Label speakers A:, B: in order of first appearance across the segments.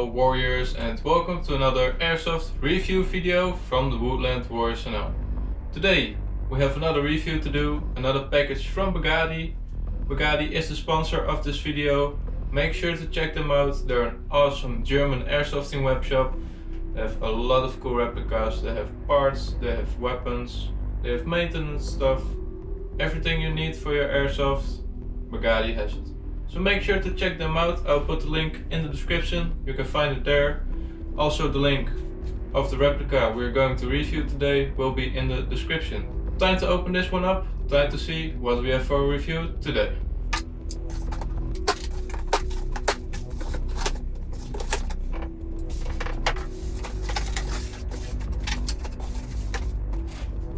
A: fellow warriors, and welcome to another Airsoft review video from the Woodland Warriors channel. Today we have another review to do, another package from Begadi. Begadi is the sponsor of this video. Make sure to check them out. They're an awesome German airsofting webshop. They have a lot of cool replicas, they have parts, they have weapons, they have maintenance stuff. Everything you need for your airsoft, Begadi has it. So make sure to check them out. I'll put the link in the description, you can find it there. Also the link of the replica we're going to review today will be in the description. Time to open this one up, time to see what we have for a review today.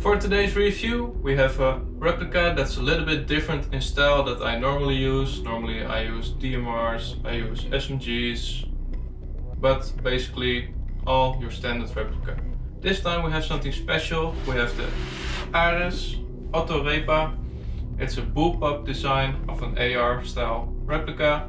A: For today's review we have a replica that's a little bit different in style that I normally use. Normally I use DMRs, I use SMGs, but basically all your standard replica. This time we have something special. We have the Otto Repa. It's a Bullpop design of an AR style replica.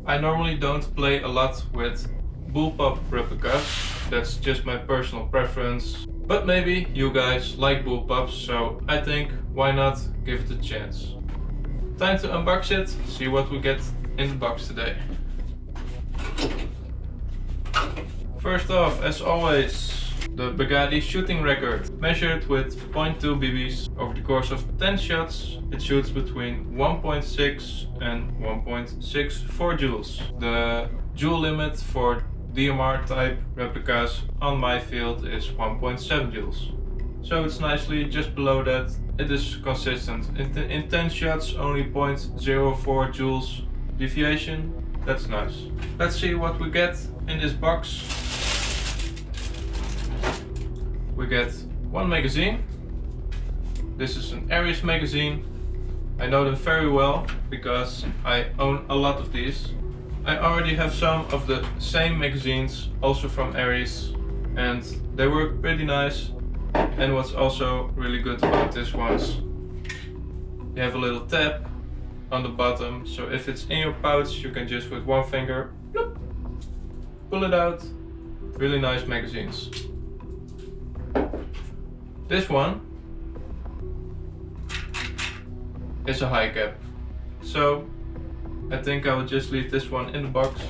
A: I normally don't play a lot with Bullpop replicas, that's just my personal preference. But maybe you guys like Bullpops, so I think why not give it a chance. Time to unbox it, see what we get in the box today. First off, as always, the Begadi shooting record. Measured with 0.2 BBs. Over the course of 10 shots, it shoots between 1.6 and 1.64 joules. The joule limit for DMR type replicas on my field is 1.7 joules. So it's nicely just below that. It is consistent. In 10 shots only 0.04 joules deviation. That's nice. Let's see what we get in this box. We get one magazine. This is an Aries magazine. I know them very well because I own a lot of these. I already have some of the same magazines, also from Aries, and they work pretty nice. And what's also really good about this ones, you have a little tab on the bottom, so if it's in your pouch you can just with one finger bloop, pull it out. Really nice magazines. This one is a high cap, so I think I will just leave this one in the box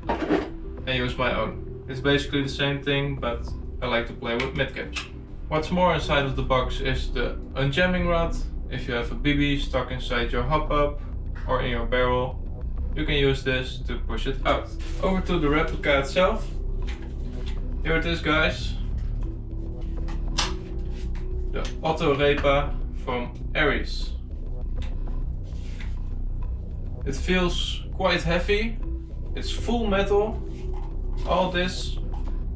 A: and use my own. It's basically the same thing, but I like to play with mid caps. What's more inside of the box is the unjamming rod. If you have a BB stuck inside your hop up or in your barrel, you can use this to push it out. Over to the replica itself. Here it is, guys. The Otto Repa from Aries. It feels quite heavy. It's full metal. All this,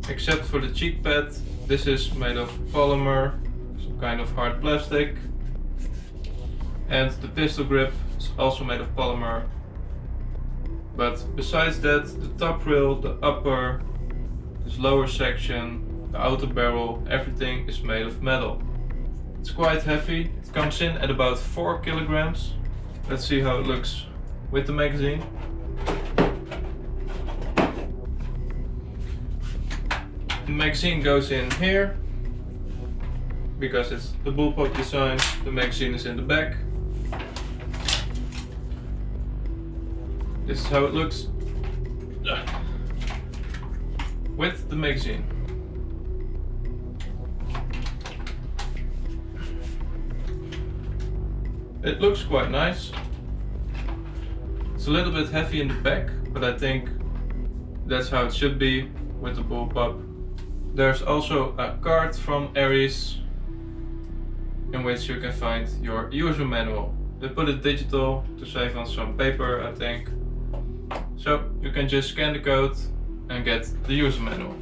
A: except for the cheek pad. This is made of polymer, some kind of hard plastic. And the pistol grip is also made of polymer. But besides that, the top rail, the upper, this lower section, the outer barrel, everything is made of metal. It's quite heavy. It comes in at about 4 kilograms. Let's see how it looks with the magazine. The magazine goes in here because it's the Bullpop design. The magazine is in the back. This is how it looks with the magazine. It looks quite nice. It's a little bit heavy in the back, but I think that's how it should be with the Bullpop. There's also a card from Aries in which you can find your user manual. They put it digital to save on some paper, I think. So you can just scan the code and get the user manual.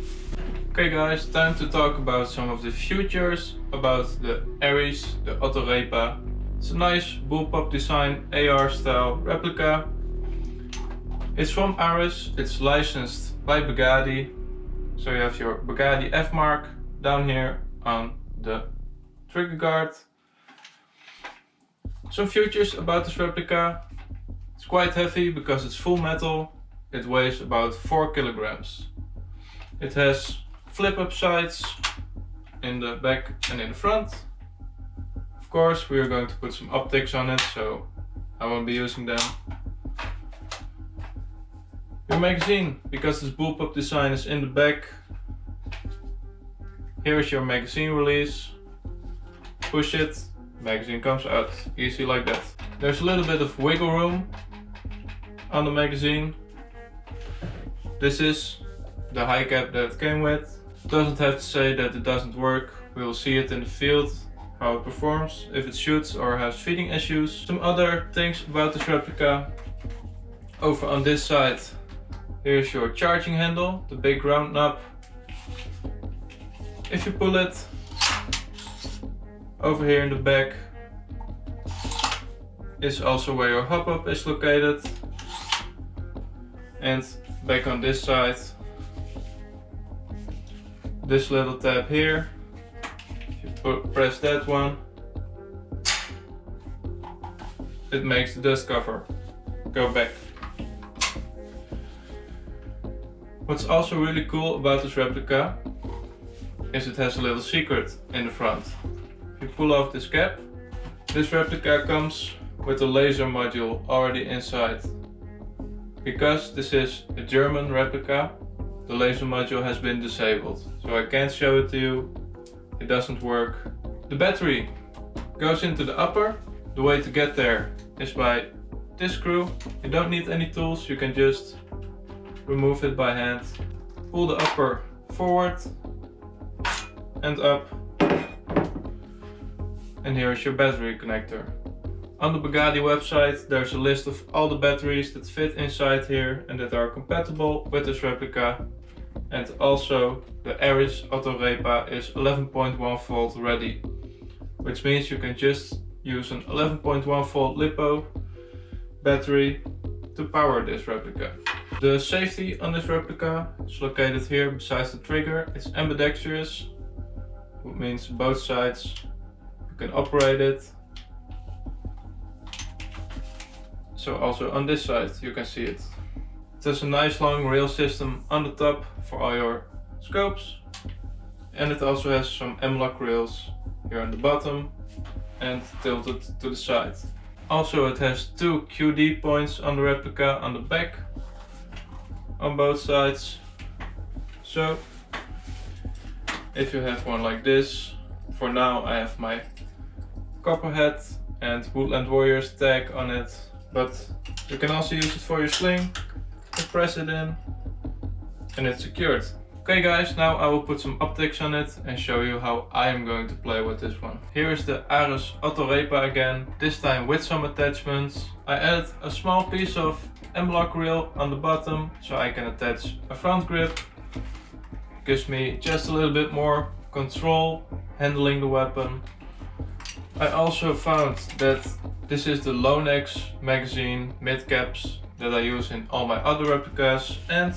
A: Okay guys, time to talk about some of the features about the Aries, the Otto Repa. It's a nice Bullpop design AR style replica. It's from Aries, it's licensed by Begadi. So you have your Begadi F mark down here on the trigger guard. Some features about this replica. It's quite heavy because it's full metal. It weighs about 4 kilograms. It has flip-up sides in the back and in the front. Of course, we are going to put some optics on it, so I won't be using them. Your magazine, because this Bullpop design is in the back. Here is your magazine release. Push it, magazine comes out, easy like that. There's a little bit of wiggle room on the magazine. This is the high cap that it came with. Doesn't have to say that it doesn't work. We will see it in the field, how it performs, if it shoots or has feeding issues. Some other things about this replica. Over on this side, here's your charging handle, the big round knob. If you pull it, over here in the back is also where your hop-up is located. And back on this side, this little tab here, if you press that one, it makes the dust cover go back. What's also really cool about this replica is it has a little secret in the front. If you pull off this cap, this replica comes with a laser module already inside. Because this is a German replica, the laser module has been disabled, so I can't show it to you. It doesn't work. The battery goes into the upper. The way to get there is by this screw. You don't need any tools, you can just remove it by hand. Pull the upper forward and up. And here is your battery connector. On the Begadi website there's a list of all the batteries that fit inside here and that are compatible with this replica. And also the Aris Otto Repa is 11.1 volt ready, which means you can just use an 11.1 volt LiPo battery to power this replica. The safety on this replica is located here besides the trigger. It's ambidextrous, which means both sides you can operate it. So also on this side you can see it. It has a nice long rail system on the top for all your scopes. And it also has some M-lock rails here on the bottom and tilted to the side. Also it has 2 QD points on the replica on the back on both sides. So if you have one like this, for now I have my Copperhead and Woodland Warriors tag on it. But you can also use it for your sling, you press it in and it's secured. Okay guys, now I will put some optics on it and show you how I am going to play with this one. Here is the Aris Otto Repa again, this time with some attachments. I added a small piece of M-lock reel on the bottom so I can attach a front grip. Gives me just a little bit more control handling the weapon. I also found that this is the Lonex magazine mid-caps that I use in all my other replicas and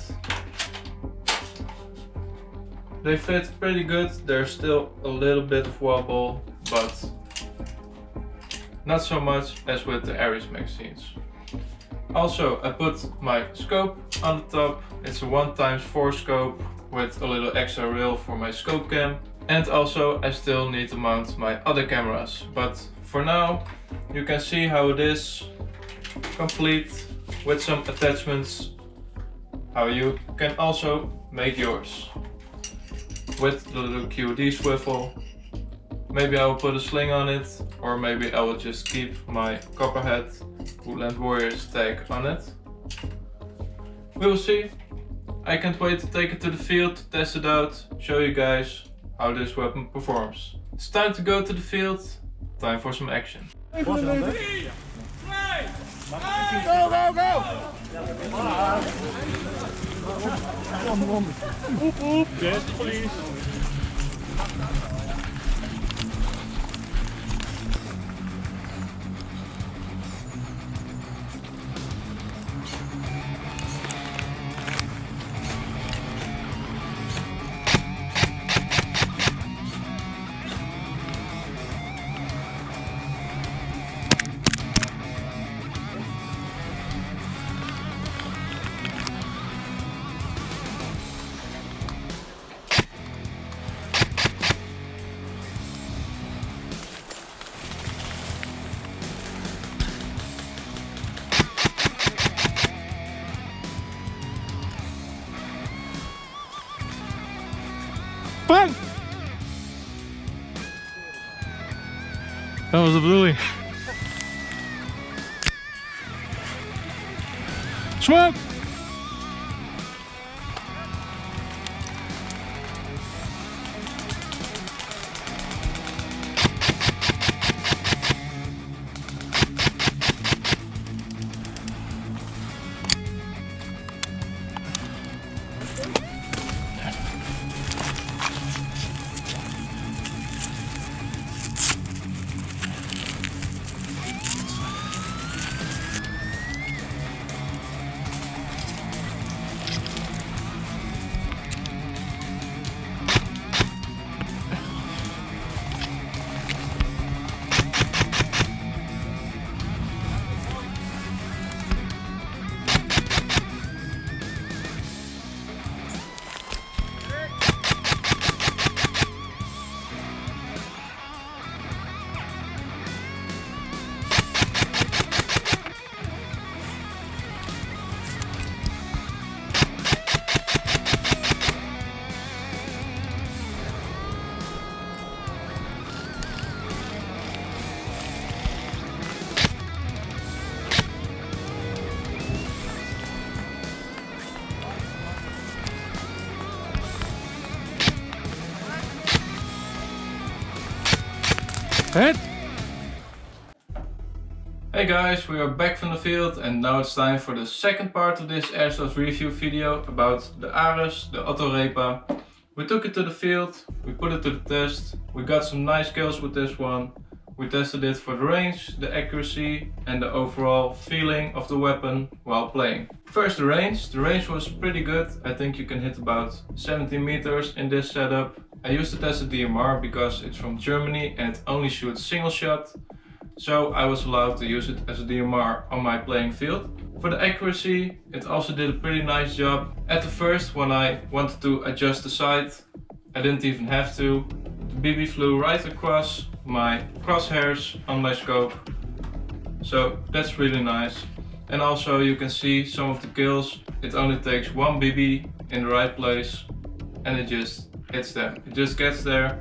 A: they fit pretty good. There's still a little bit of wobble, but not so much as with the Aris magazines. Also, I put my scope on the top. It's a 1x4 scope with a little extra rail for my scope cam. And also I still need to mount my other cameras, but for now you can see how it is complete with some attachments, how you can also make yours with the little QD swivel. Maybe I will put a sling on it, or maybe I will just keep my Copperhead Woodland Warriors tag on it. We will see. I can't wait to take it to the field, to test it out, show you guys how this weapon performs. It's time to go to the field, time for some action.
B: Go, go, go! Oep, oep. Yes, please.
A: Dat was de bedoeling. Smoke! Hit! Hey guys, we are back from the field and now it's time for the second part of this Airsoft review video about the Ares, the Otto Repa. We took it to the field, we put it to the test, we got some nice kills with this one. We tested it for the range, the accuracy and the overall feeling of the weapon while playing. First the range was pretty good. I think you can hit about 70 meters in this setup. I used to test the DMR because it's from Germany and it only shoots single shot. So I was allowed to use it as a DMR on my playing field. For the accuracy, it also did a pretty nice job. At the first, when I wanted to adjust the sight, I didn't even have to. The BB flew right across my crosshairs on my scope. So that's really nice. And also you can see some of the kills. It only takes one BB in the right place and it just hits them. It just gets there.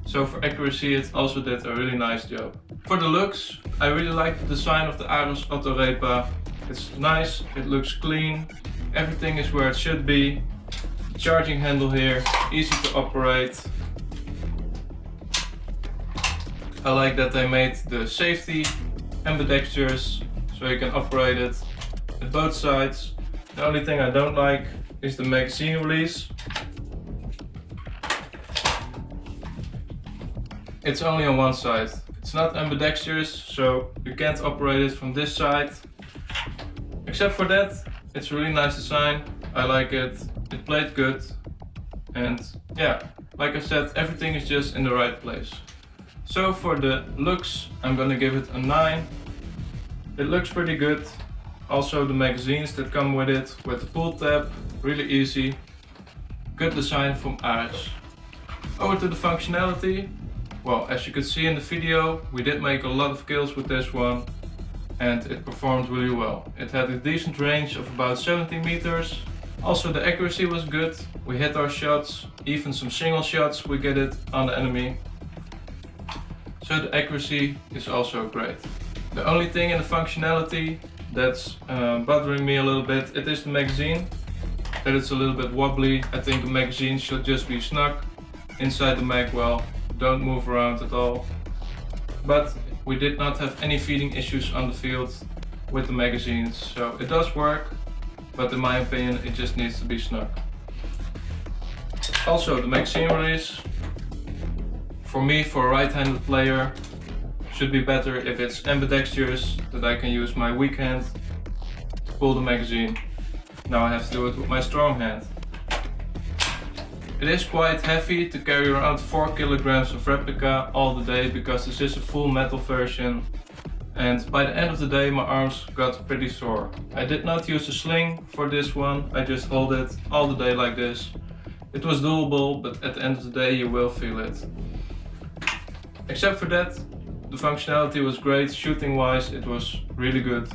A: So for accuracy it also did a really nice job. For the looks, I really like the design of the Ares Otto Repa. It's nice, it looks clean, everything is where it should be. The charging handle here, easy to operate. I like that they made the safety ambidextrous, so you can operate it at both sides. The only thing I don't like is the magazine release. It's only on one side. It's not ambidextrous, so you can't operate it from this side. Except for that, it's a really nice design. I like it. It played good. And yeah, like I said, everything is just in the right place. So for the looks, I'm gonna give it a 9. It looks pretty good. Also the magazines that come with it, with the pull tab, really easy. Good design from Ares. Over to the functionality. Well, as you could see in the video, we did make a lot of kills with this one and it performed really well. It had a decent range of about 70 meters. Also the accuracy was good. We hit our shots, even some single shots we get it on the enemy. So the accuracy is also great. The only thing in the functionality that's bothering me a little bit, it is the magazine. That it's a little bit wobbly. I think the magazine should just be snug inside the mag well. Don't move around at all. But we did not have any feeding issues on the field with the magazines, so it does work, but in my opinion it just needs to be snug. Also the magazine release, for me, for a right-handed player, should be better if it's ambidextrous, that I can use my weak hand to pull the magazine. Now I have to do it with my strong hand. It is quite heavy to carry around 4 kilograms of replica all the day because this is a full metal version. And by the end of the day my arms got pretty sore. I did not use a sling for this one, I just hold it all the day like this. It was doable, but at the end of the day you will feel it. Except for that, the functionality was great. Shooting wise it was really good.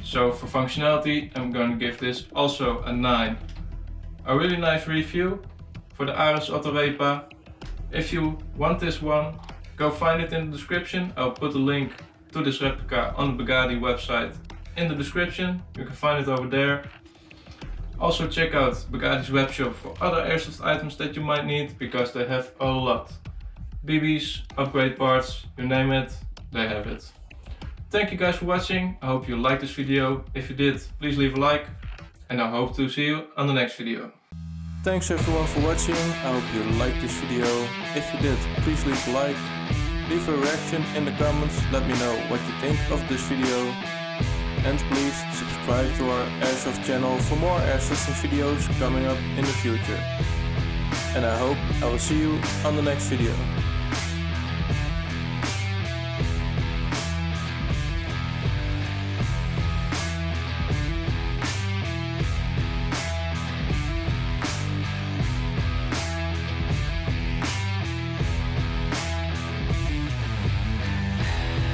A: So for functionality I'm going to give this also a 9. A really nice review for the Ares Otto Repa. If you want this one, go find it in the description. I'll put the link to this replica on the Begadi website in the description. You can find it over there. Also check out Begadi's webshop for other airsoft items that you might need, because they have a lot. BBs, upgrade parts, you name it, they have it. Thank you guys for watching. I hope you liked this video. If you did, please leave a like, and I hope to see you on the next video. Thanks everyone for watching. I hope you liked this video. If you did, please leave a like. Leave a reaction in the comments. Let me know what you think of this video. And please subscribe to our Airsoft channel for more airsofting videos coming up in the future. And I hope I will see you on the next video.